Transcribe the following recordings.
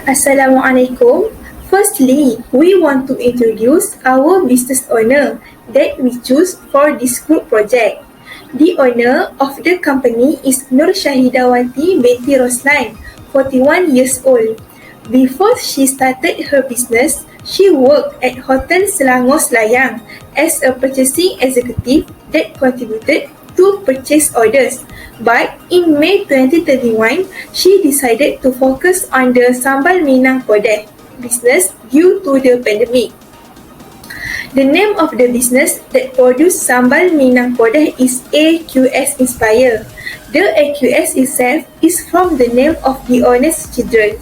Assalamualaikum. Firstly, we want to introduce our business owner that we choose for this group project. The owner of the company is Nur Binti 41 years old. Before she started her business, she worked at Hotel Selangor Selayang as a purchasing executive that contributed to purchase orders. But in May 2021, she decided to focus on the Sambal Minang Podeh business due to the pandemic. The name of the business that produced Sambal Minang Podeh is AQS Inspire. The AQS itself is from the name of the owner's children.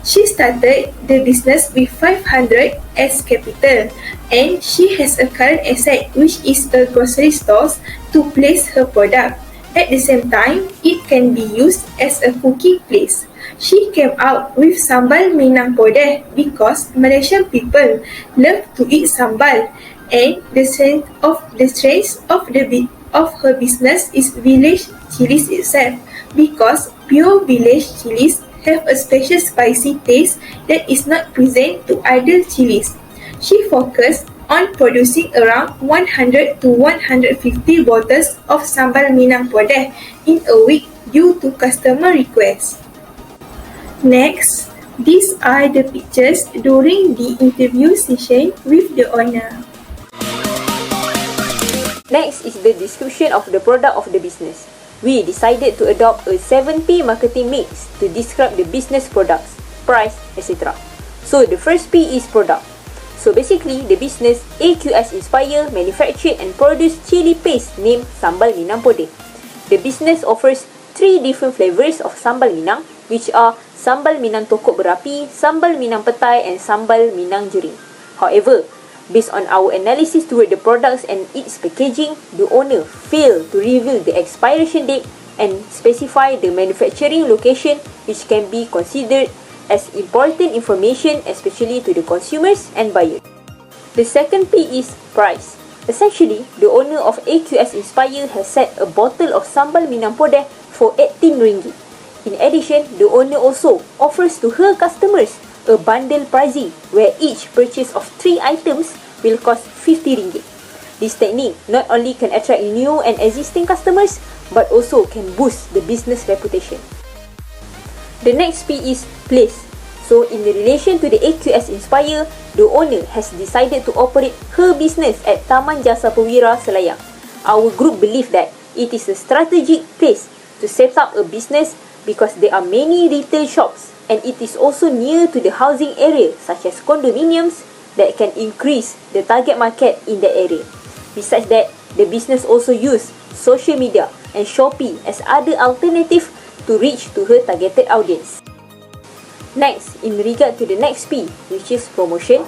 She started the business with 500 as capital, and she has a current asset which is a grocery store to place her product. At the same time, it can be used as a cooking place. She came out with Sambal Minang Podeh because Malaysian people love to eat sambal, and the strength of her business is village chilies itself, because pure village chilies have a special spicy taste that is not present to other chilies. She focused on producing around 100 to 150 bottles of Sambal Minang Podeh in a week due to customer requests. Next, these are the pictures during the interview session with the owner. Next is the description of the product of the business. We decided to adopt a 7P marketing mix to describe the business products, price, etc. So the first P is product. So basically, the business AQS Inspire manufactured and produced chili paste named Sambal Minang Podeh. The business offers 3 different flavors of Sambal Minang, which are Sambal Minang Tokok Berapi, Sambal Minang Petai, and Sambal Minang Jering. However, based on our analysis toward the products and its packaging, the owner failed to reveal the expiration date and specify the manufacturing location, which can be considered as important information, especially to the consumers and buyers. The second P is price. Essentially, the owner of AQS Inspire has set a bottle of Sambal Minang Podeh for 18 ringgit. In addition, the owner also offers to her customers a bundle pricing where each purchase of 3 items will cost 50 ringgit. This technique not only can attract new and existing customers but also can boost the business reputation. The next P is place. So in relation to the AQS Inspire, the owner has decided to operate her business at Taman Jasa Perwira Selayang. Our group believe that it is a strategic place to set up a business because there are many retail shops, and it is also near to the housing area such as condominiums that can increase the target market in the area. Besides that, the business also use social media and Shopee as other alternative to reach to her targeted audience. Next, in regard to the next P, which is promotion,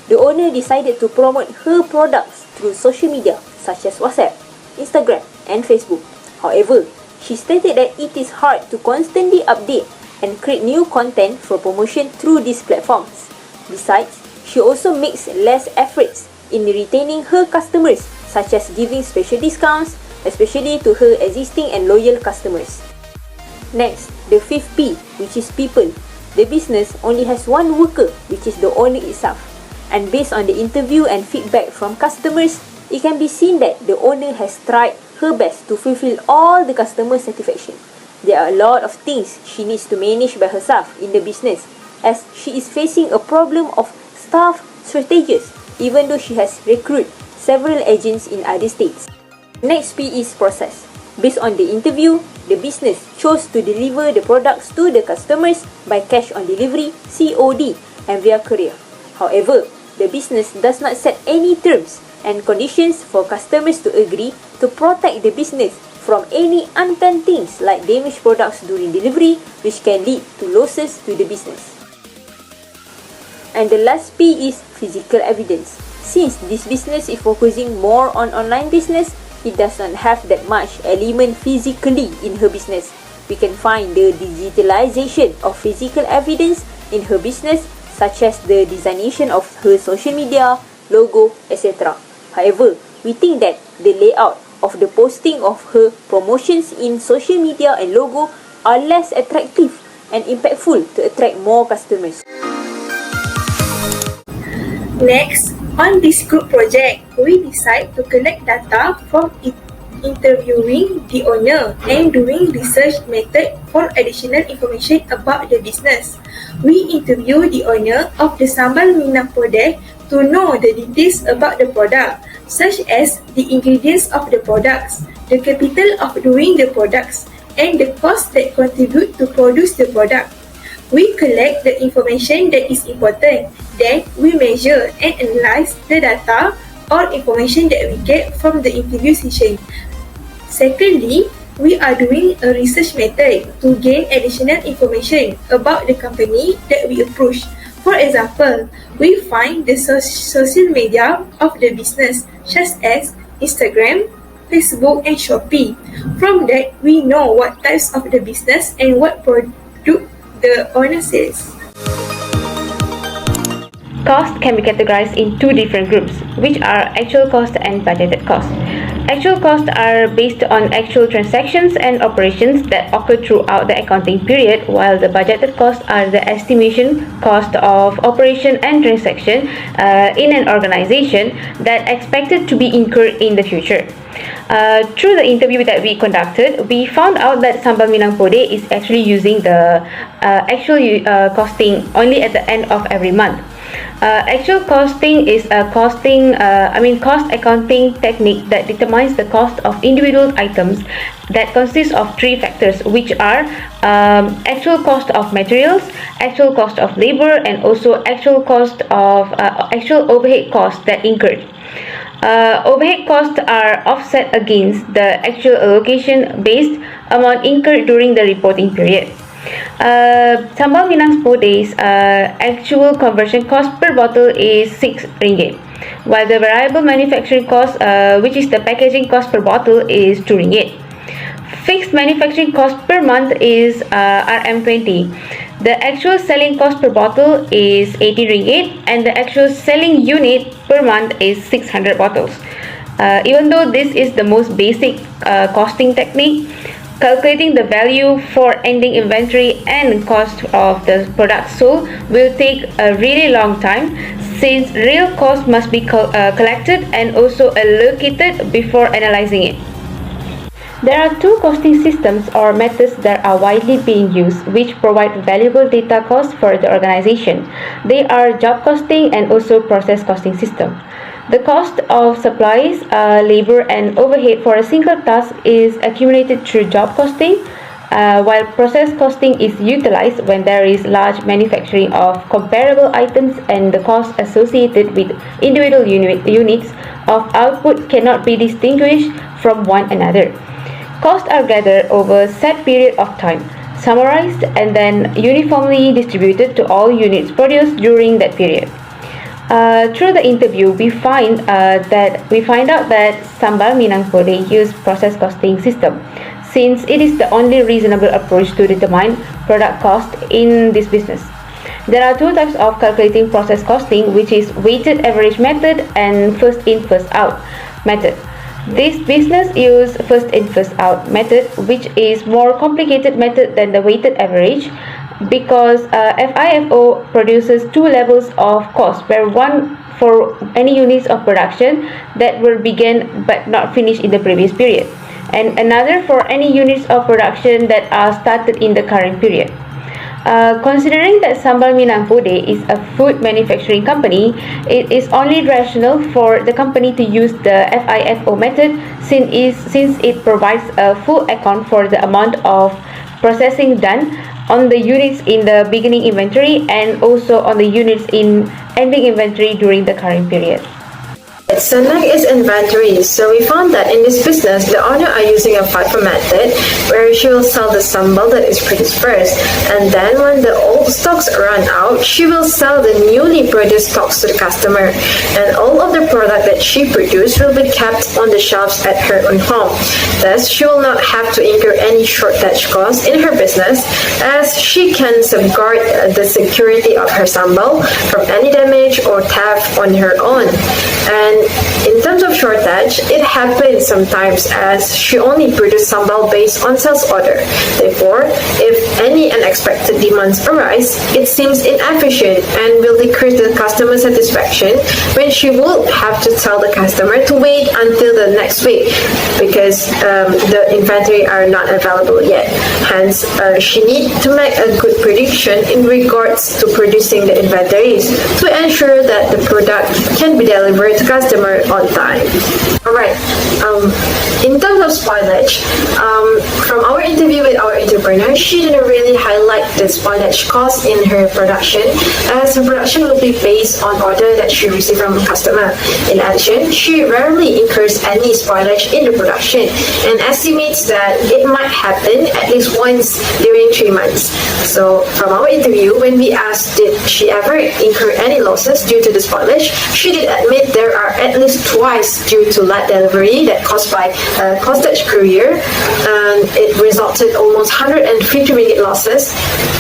the owner decided to promote her products through social media such as WhatsApp, Instagram, and Facebook. However, she stated that it is hard to constantly update and create new content for promotion through these platforms. Besides, she also makes less efforts in retaining her customers, such as giving special discounts, especially to her existing and loyal customers. Next, the fifth P, which is people. The business only has one worker, which is the owner itself. And based on the interview and feedback from customers, it can be seen that the owner has tried her best to fulfill all the customer satisfaction. There are a lot of things she needs to manage by herself in the business, as she is facing a problem of staff shortages, even though she has recruited several agents in other states. Next P is process. Based on the interview, the business chose to deliver the products to the customers by cash on delivery, COD, and via courier. However, the business does not set any terms and conditions for customers to agree to protect the business from any unplanned things like damaged products during delivery, which can lead to losses to the business. And the last P is physical evidence. Since this business is focusing more on online business, it does not have that much element physically in her business. We can find the digitalization of physical evidence in her business, such as the designation of her social media, logo, etc. However, we think that the layout of the posting of her promotions in social media and logo are less attractive and impactful to attract more customers. Next, on this group project, we decide to collect data from interviewing the owner and doing research method for additional information about the business. We interview the owner of the Sambal Minang Podeh to know the details about the product, such as the ingredients of the products, the capital of doing the products, and the cost that contribute to produce the product. We collect the information that is important, then we measure and analyze the data or information that we get from the interview session. Secondly, we are doing a research method to gain additional information about the company that we approach. For example, we find the social media of the business, such as Instagram, Facebook, and Shopee. From that, we know what types of the business and what product the owner sells. Cost can be categorized in two different groups, which are actual cost and budgeted cost. Actual costs are based on actual transactions and operations that occur throughout the accounting period, while the budgeted costs are the estimation cost of operation and transaction in an organization that expected to be incurred in the future. Through the interview that we conducted, we found out that Sambal Minang Podeh is actually using the actual costing only at the end of every month. Actual costing is a cost accounting technique that determines the cost of individual items that consists of three factors, which are actual cost of materials, actual cost of labor, and also actual cost of actual overhead costs that incurred. Overhead costs are offset against the actual allocation based amount incurred during the reporting period. Sambal Minang Podeh's actual conversion cost per bottle is 6 ringgit, while the variable manufacturing cost, which is the packaging cost per bottle, is 2 ringgit. Fixed manufacturing cost per month is RM20. The actual selling cost per bottle is 80 ringgit, and the actual selling unit per month is 600 bottles. Even though this is the most basic costing technique, calculating the value for ending inventory and cost of the product sold will take a really long time, since real cost must be collected and also allocated before analyzing it. There are two costing systems or methods that are widely being used, which provide valuable data costs for the organization. They are job costing and also process costing system. The cost of supplies, labor, and overhead for a single task is accumulated through job costing, while process costing is utilized when there is large manufacturing of comparable items and the cost associated with individual units of output cannot be distinguished from one another. Costs are gathered over a set period of time, summarized, and then uniformly distributed to all units produced during that period. Through the interview, we find out that Sambal Minang Podeh use process costing system, since it is the only reasonable approach to determine product cost in this business. There are two types of calculating process costing, which is weighted average method and first in first out method. This business use first in first out method, which is more complicated method than the weighted average, because FIFO produces two levels of cost, where one for any units of production that were began but not finished in the previous period, and another for any units of production that are started in the current period. Considering that Sambal Minang Podeh is a food manufacturing company, it is only rational for the company to use the FIFO method, since it provides a full account for the amount of processing done on the units in the beginning inventory and also on the units in ending inventory during the current period. So next is inventory. So we found that in this business, the owner are using a FIFO method where she will sell the sambal that is produced first, and then when the old stocks run out, she will sell the newly produced stocks to the customer, and all of the product that she produced will be kept on the shelves at her own home. Thus, she will not have to incur any shortage costs in her business, as she can safeguard the security of her sambal from any damage or theft on her own. And in terms of shortage, it happens sometimes as she only produces sambal based on sales order. Therefore, if any unexpected demands arise, it seems inefficient and will decrease the customer satisfaction when she will have to tell the customer to wait until the next week because the inventory are not available yet. Hence, she needs to make a good prediction in regards to producing the inventories to ensure that the product can be delivered to customer on time. Alright, in terms of spoilage, from our interview with our entrepreneur, she didn't really highlight the spoilage cost in her production as her production will be based on order that she received from a customer. In addition, she rarely incurs any spoilage in the production and estimates that it might happen at least once during 3 months. So from our interview, when we asked did she ever incur any losses due to the spoilage, she did admit there are at least twice due to late delivery that caused by postage courier, and it resulted almost 150 ringgit losses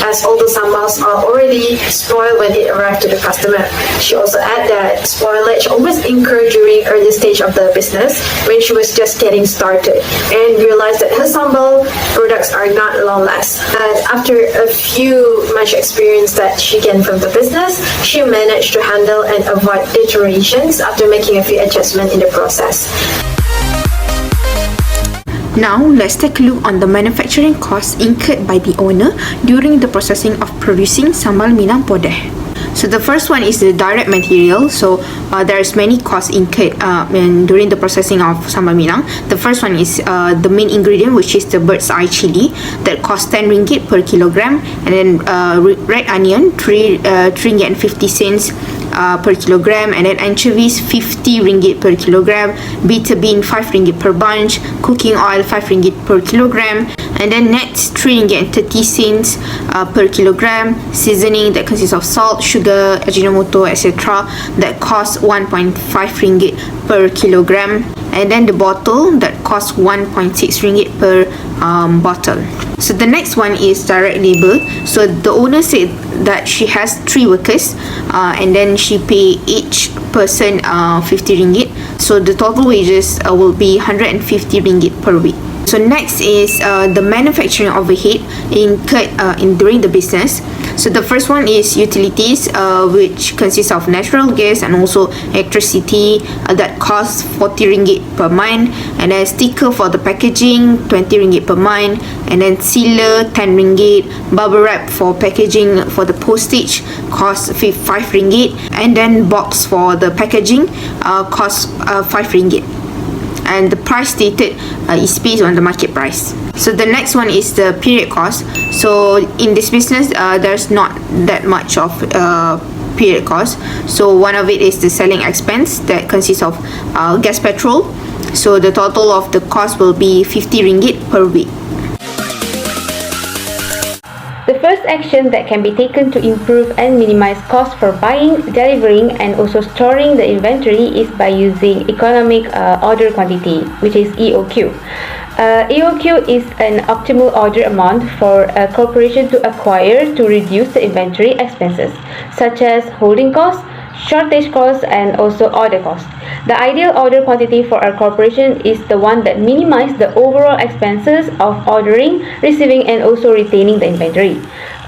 as all the sambals are already spoiled when it arrived to the customer. She also added that spoilage always incurred during early stage of the business when she was just getting started and realized that her sambal products are not long last. And after a few much experience that she gained from the business, she managed to handle and avoid deteriorations after making a few adjustments in the process. Now, let's take a look on the manufacturing costs incurred by the owner during the processing of producing Sambal Minang Podeh. So the first one is the direct material. So there's many costs incurred during the processing of Sambal Minang. The first one is the main ingredient, which is the bird's eye chili that costs 10 ringgit per kilogram, and then red onion 3 ringgit and 50 cents per kilogram, and then anchovies 50 ringgit per kilogram, bitter bean 5 ringgit per bunch, cooking oil 5 ringgit per kilogram, and then nuts 3 ringgit and 30 cents per kilogram, seasoning that consists of salt, sugar, ajinomoto, etc. that costs 1.5 ringgit per kilogram, and then the bottle that costs 1.6 ringgit per bottle. So the next one is direct labor. So the owner said that she has 3 workers and then she pay each person 50 ringgit. So the total wages will be 150 ringgit per week. So next is the manufacturing overhead incurred during the business. So the first one is utilities, which consists of natural gas and also electricity that costs 40 ringgit per month, and then sticker for the packaging 20 ringgit per month, and then sealer 10 ringgit, bubble wrap for packaging for the postage costs 5 ringgit, and then box for the packaging costs 5 ringgit. And the price stated is based on the market price. So the next one is the period cost. So in this business, there's not that much of period cost. So one of it is the selling expense that consists of gas, petrol. So the total of the cost will be 50 ringgit per week. The first action that can be taken to improve and minimize costs for buying, delivering, and also storing the inventory is by using economic order quantity, which is EOQ. EOQ is an optimal order amount for a corporation to acquire to reduce the inventory expenses, such as holding costs, shortage costs, and also order costs. The ideal order quantity for a corporation is the one that minimizes the overall expenses of ordering, receiving, and also retaining the inventory.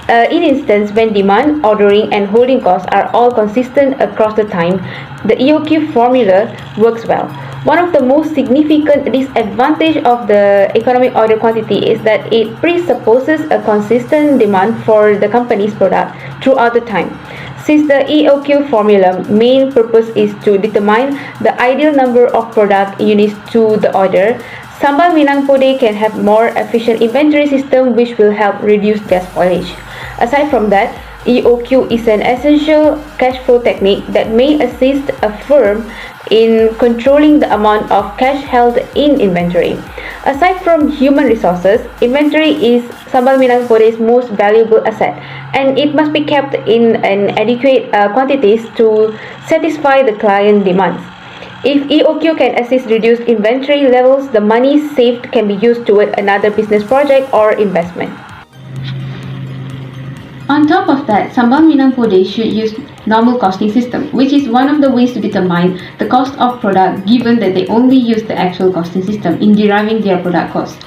In instance, when demand, ordering, and holding costs are all consistent across the time, the EOQ formula works well. One of the most significant disadvantages of the economic order quantity is that it presupposes a consistent demand for the company's product throughout the time. Since the EOQ formula main purpose is to determine the ideal number of product units to the order, Sambal Minang Podeh can have more efficient inventory system which will help reduce gas spoilage. Aside from that, EOQ is an essential cash flow technique that may assist a firm in controlling the amount of cash held in inventory. Aside from human resources, inventory is Sambal Minang Podeh's most valuable asset, and it must be kept in an adequate quantities to satisfy the client demands. If EOQ can assist reduce inventory levels, the money saved can be used toward another business project or investment. On top of that, Sambal Minang Podeh should use normal costing system, which is one of the ways to determine the cost of product given that they only use the actual costing system in deriving their product cost.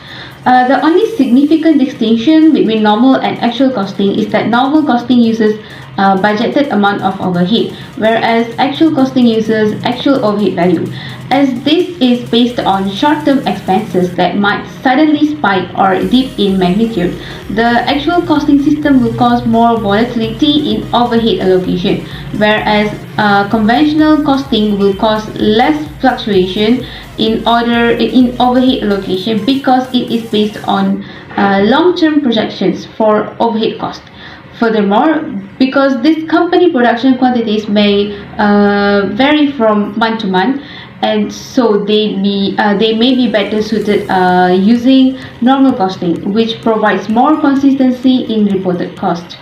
The only significant distinction between normal and actual costing is that normal costing uses budgeted amount of overhead, whereas actual costing uses actual overhead value. As this is based on short-term expenses that might suddenly spike or dip in magnitude, the actual costing system will cause more volatility in overhead allocation, whereas conventional costing will cause less fluctuation in overhead allocation because it is based on long-term projections for overhead cost. Furthermore, because these company production quantities may vary from month to month, and so they may be better suited using normal costing, which provides more consistency in reported cost.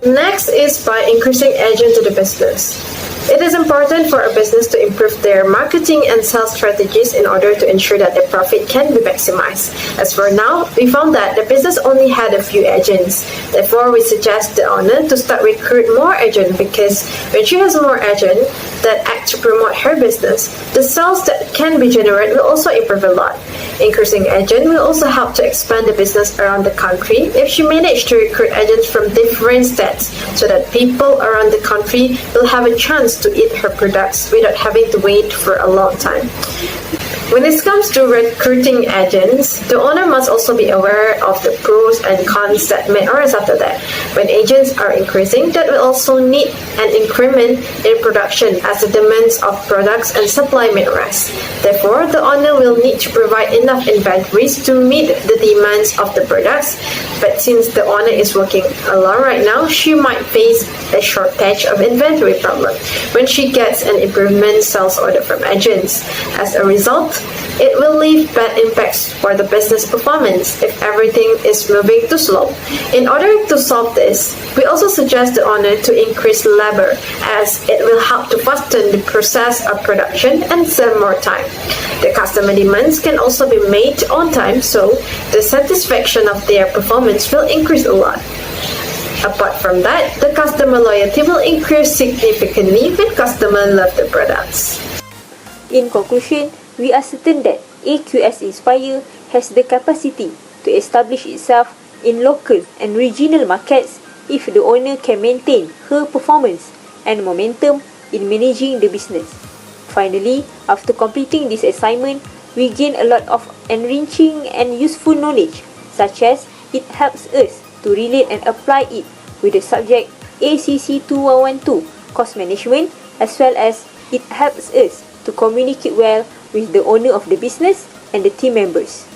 Next is by increasing agent to the business. It is important for a business to improve their marketing and sales strategies in order to ensure that their profit can be maximized. As for now, we found that the business only had a few agents. Therefore, we suggest the owner to start recruit more agents, because when she has more agents that act to promote her business, the sales that can be generated will also improve a lot. Increasing agent will also help to expand the business around the country if she managed to recruit agents from different states, so that people around the country will have a chance to eat her products without having to wait for a long time. When it comes to recruiting agents, the owner must also be aware of the pros and cons that may arise after that. When agents are increasing, that will also need an increment in production as the demands of products and supply may rise. Therefore, the owner will need to provide enough inventories to meet the demands of the products. But since the owner is working alone right now, she might face a shortage of inventory problem when she gets an improvement sales order from agents. As a result, it will leave bad impacts for the business performance if everything is moving too slow. In order to solve this, we also suggest the owner to increase labor, as it will help to fasten the process of production and save more time. The customer demands can also be made on time, so the satisfaction of their performance will increase a lot. Apart from that, the customer loyalty will increase significantly when customers love the products. In conclusion, we are certain that AQS Inspire has the capacity to establish itself in local and regional markets if the owner can maintain her performance and momentum in managing the business. Finally, after completing this assignment, we gain a lot of enriching and useful knowledge, such as it helps us to relate and apply it with the subject ACC 2112, cost management, as well as it helps us to communicate well with the owner of the business and the team members.